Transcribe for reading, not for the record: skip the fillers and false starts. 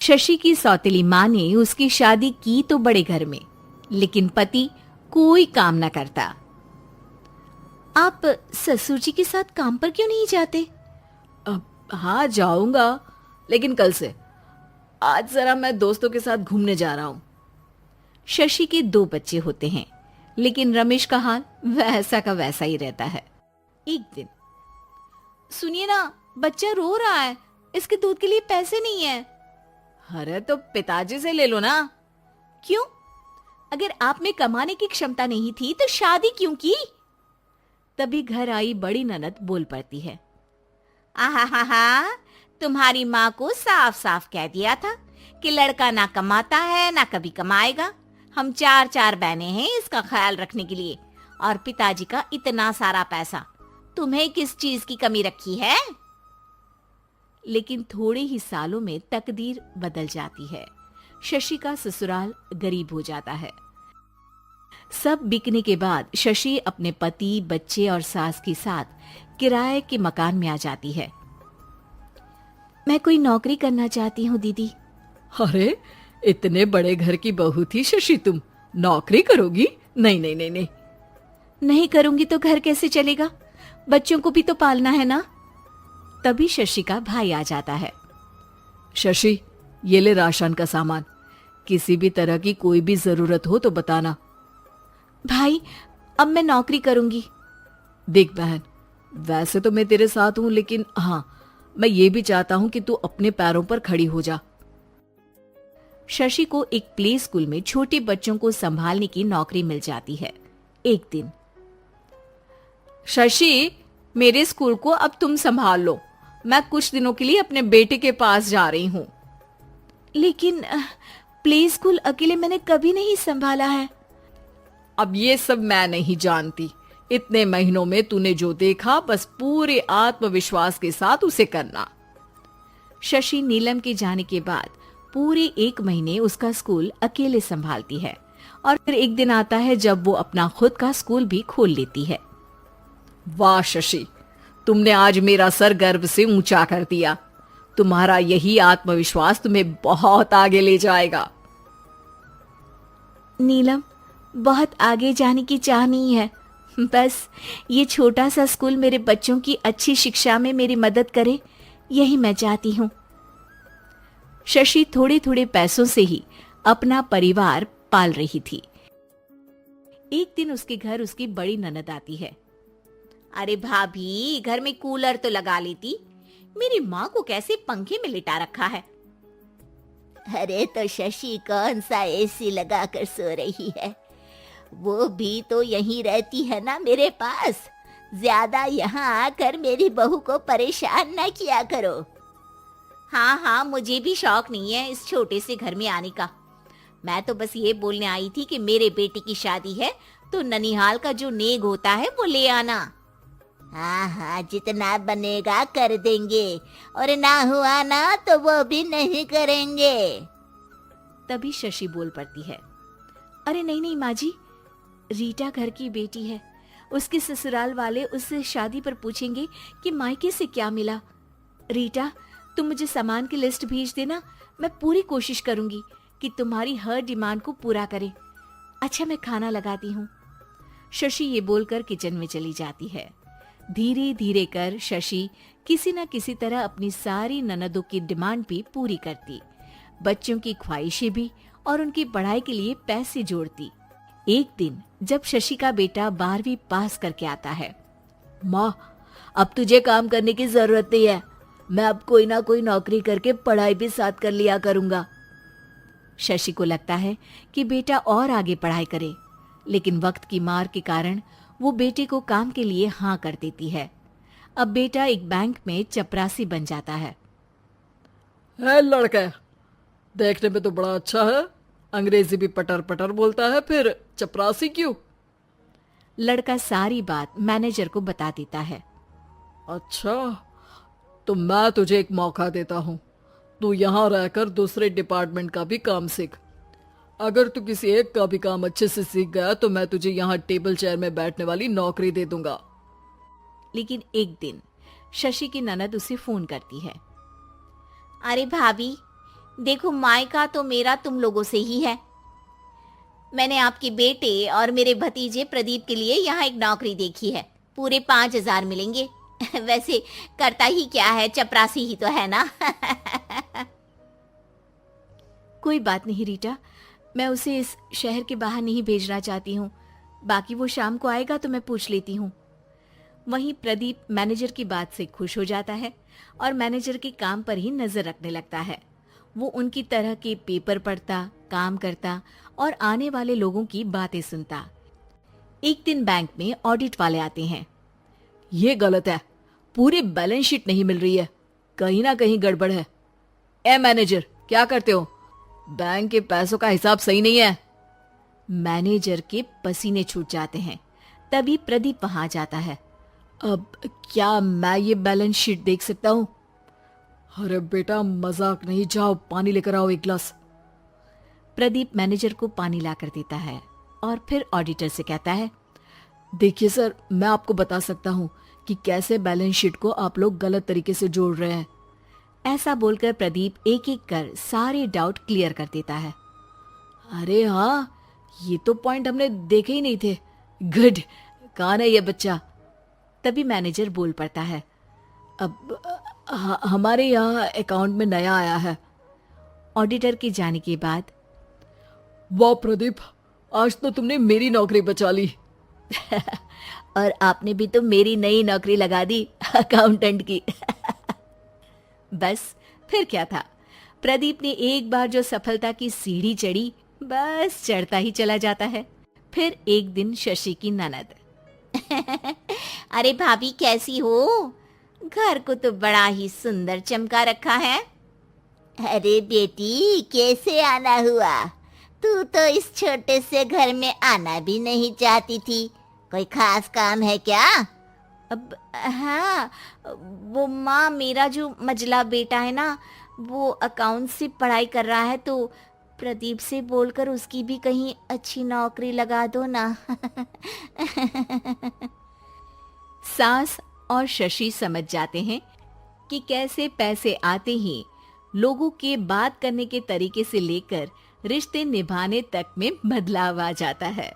शशि की सौतेली माँ ने उसकी शादी की तो बड़े घर में, लेकिन पति कोई काम न करता। आप ससुर जी के साथ काम पर क्यों नहीं जाते? हाँ जाऊंगा, लेकिन कल से। आज जरा मैं दोस्तों के साथ घूमने जा रहा हूँ। शशि के 2 बच्चे होते हैं, लेकिन रमेश का हाल वैसा का वैसा ही रहता है। एक दिन, सुनिए ना, बच्चा रो रहा है, इसके दूध के लिए पैसे नहीं है। अरे तो पिताजी से ले लो ना। क्यों? अगर आप में कमाने की क्षमता नहीं थी तो शादी क्यों की? तभी घर आई बड़ी ननद बोल पड़ती है। आहा, तुम्हारी माँ को साफ साफ कह दिया था कि लड़का ना कमाता है ना कभी कमाएगा। हम 4 बहनें हैं इसका ख्याल रखने के लिए, और पिताजी का इतना सारा पैसा, तुम्हें किस चीज की कमी रखी है? लेकिन थोड़े ही सालों में तकदीर बदल जाती है। शशि का ससुराल गरीब हो जाता है। सब बिकने के बाद शशि अपने पति, बच्चे और सास के साथ किराए के मकान में आ जाती है। मैं कोई नौकरी करना चाहती हूँ दीदी। अरे इतने बड़े घर की बहू थी शशि, तुम नौकरी करोगी? नहीं नहीं नहीं नहीं। नहीं करूंगी तो घर कैसे चलेगा? बच्चों को भी तो पालना है ना। तभी शशि का भाई आ जाता है। शशि, ये ले राशन का सामान, किसी भी तरह की कोई भी जरूरत हो तो बताना। भाई, अब मैं नौकरी करूंगी। देख बहन, वैसे तो मैं तेरे साथ हूं, लेकिन हाँ, मैं ये भी चाहता हूं कि तू अपने पैरों पर खड़ी हो जा। शशि को एक प्ले स्कूल में छोटे बच्चों को संभालने की नौकरी मिल जाती है। एक दिन, शशि, मेरे स्कूल को अब तुम संभाल लो, मैं कुछ दिनों के लिए अपने बेटे के पास जा रही हूँ। लेकिन प्ले स्कूल अकेले मैंने कभी नहीं संभाला है। अब ये सब मैं नहीं जानती। इतने महीनों में तूने जो देखा, बस पूरे आत्मविश्वास के साथ उसे करना। शशि नीलम के जाने के बाद पूरे 1 महीने उसका स्कूल अकेले संभालती है, और फिर एक दिन आता है जब वो अपना खुद का स्कूल भी खोल लेती है। वाह शशि, तुमने आज मेरा सर गर्व से ऊंचा कर दिया। तुम्हारा यही आत्मविश्वास तुम्हें बहुत आगे ले जाएगा। नीलम, बहुत आगे जाने की चाह नहीं है, बस ये छोटा सा स्कूल मेरे बच्चों की अच्छी शिक्षा में मेरी मदद करे, यही मैं चाहती हूँ। शशि थोड़े थोड़े पैसों से ही अपना परिवार पाल रही थी। एक दिन उसके घर उसकी बड़ी ननद आती है। अरे भाभी, घर में कूलर तो लगा लेती, मेरी माँ को कैसे पंखे में लिटा रखा है। अरे तो शशि कौन सा एसी लगा कर सो रही है, वो भी तो यहीं रहती है ना मेरे पास। ज्यादा यहाँ आकर मेरी बहू को परेशान न किया करो। हाँ, मुझे भी शौक नहीं है इस छोटे से घर में आने का। मैं तो बस ये बोलने आई थी कि मेरे बेटे की शादी है तो ननिहाल का जो नेग होता है वो ले आना। हाँ, जितना बनेगा कर देंगे, और ना हुआ ना तो वो भी नहीं करेंगे। तभी शशि बोल पड़ती है। अरे नहीं माँ जी, रीटा घर की बेटी है, उसके ससुराल वाले उससे शादी पर पूछेंगे कि मायके से क्या मिला। रीटा, तुम मुझे सामान की लिस्ट भेज देना, मैं पूरी कोशिश करूंगी कि तुम्हारी हर डिमांड को पूरा करे। अच्छा, मैं खाना लगाती हूँ। शशि ये बोलकर किचन में चली जाती है। धीरे धीरे कर शशि किसी न किसी तरह अपनी सारी ननदों की डिमांड भी पूरी करती, बच्चों की ख्वाहिशें भी, और उनकी पढ़ाई के लिए पैसे जोड़ती। एक दिन जब शशि का बेटा 12वीं पास करके आता है। माँ, अब तुझे काम करने की जरूरत नहीं है, मैं अब कोई ना कोई नौकरी करके पढ़ाई भी साथ कर लिया करूंगा। शशि को लगता है कि बेटा और आगे पढ़ाई करे, लेकिन वक्त की मार के कारण वो बेटे को काम के लिए हाँ कर देती है। अब बेटा एक बैंक में चपरासी बन जाता है। लड़का देखने में तो बड़ा अच्छा है, अंग्रेजी भी पटर पटर बोलता है, फिर चपरासी क्यों? लड़का सारी बात मैनेजर को बता देता है। अच्छा, तो मैं तुझे एक मौका देता हूँ, तू यहाँ रहकर दूसरे डिपार्टमेंट का भी काम सीख। अगर तू किसी एक का भी काम अच्छे से सीख गया तो मैं तुझे यहाँ टेबल चेयर में बैठने वाली नौकरी दे दूंगा। लेकिन एक दिन शशि की ननद उसे फोन करती है। अरे भाभी, देखो, मायका तो मेरा तुम लोगों से ही है। मैंने आपके बेटे और मेरे भतीजे प्रदीप के लिए यहाँ एक नौकरी देखी है, पूरे 5,000 मिलेंगे। वैसे करता ही क्या है, चपरासी ही तो है ना। कोई बात नहीं रीटा, मैं उसे इस शहर के बाहर नहीं भेजना चाहती हूँ। बाकी वो शाम को आएगा तो मैं पूछ लेती हूँ। वहीं प्रदीप मैनेजर की बात से खुश हो जाता है और मैनेजर के काम पर ही नजर रखने लगता है। वो उनकी तरह के पेपर पढ़ता, काम करता और आने वाले लोगों की बातें सुनता। एक दिन बैंक में ऑडिट वाले आते हैं। ये गलत है, पूरी बैलेंस शीट नहीं मिल रही है, कहीं ना कहीं गड़बड़ है। ए मैनेजर, क्या करते हो? बैंक के पैसों का हिसाब सही नहीं है। मैनेजर के पसीने छूट जाते हैं। तभी प्रदीप वहां जाता है। अब क्या मैं ये बैलेंस शीट देख सकता हूँ? अरे बेटा, मजाक नहीं, जाओ पानी लेकर आओ एक गिलास। प्रदीप मैनेजर को पानी लाकर देता है और फिर ऑडिटर से कहता है, देखिए सर, मैं आपको बता सकता हूँ कि कैसे बैलेंस शीट को आप लोग गलत तरीके से जोड़ रहे हैं। ऐसा बोलकर प्रदीप एक एक कर सारे डाउट क्लियर कर देता है। अरे हाँ, ये तो पॉइंट हमने देखे ही नहीं थे। गुड, कौन है ये बच्चा? तभी मैनेजर बोल पड़ता है, अब हमारे यहाँ अकाउंट में नया आया है। ऑडिटर के जाने के बाद, वाह प्रदीप, आज तो तुमने मेरी नौकरी बचा ली। और आपने भी तो मेरी नई नौकरी लगा दी, अकाउंटेंट की। बस फिर क्या था, प्रदीप ने एक बार जो सफलता की सीढ़ी चढ़ी, बस चढ़ता ही चला जाता है। फिर एक दिन शशि की ननद, अरे भाभी कैसी हो? घर को तो बड़ा ही सुंदर चमका रखा है। अरे बेटी, कैसे आना हुआ? तू तो इस छोटे से घर में आना भी नहीं चाहती थी, कोई खास काम है क्या? अब हाँ, वो माँ, मेरा जो मजला बेटा है ना, वो अकाउंट से पढ़ाई कर रहा है, तो प्रदीप से बोलकर उसकी भी कहीं अच्छी नौकरी लगा दो ना। सास और शशि समझ जाते हैं कि कैसे पैसे आते ही लोगों के बात करने के तरीके से लेकर रिश्ते निभाने तक में बदलाव आ जाता है।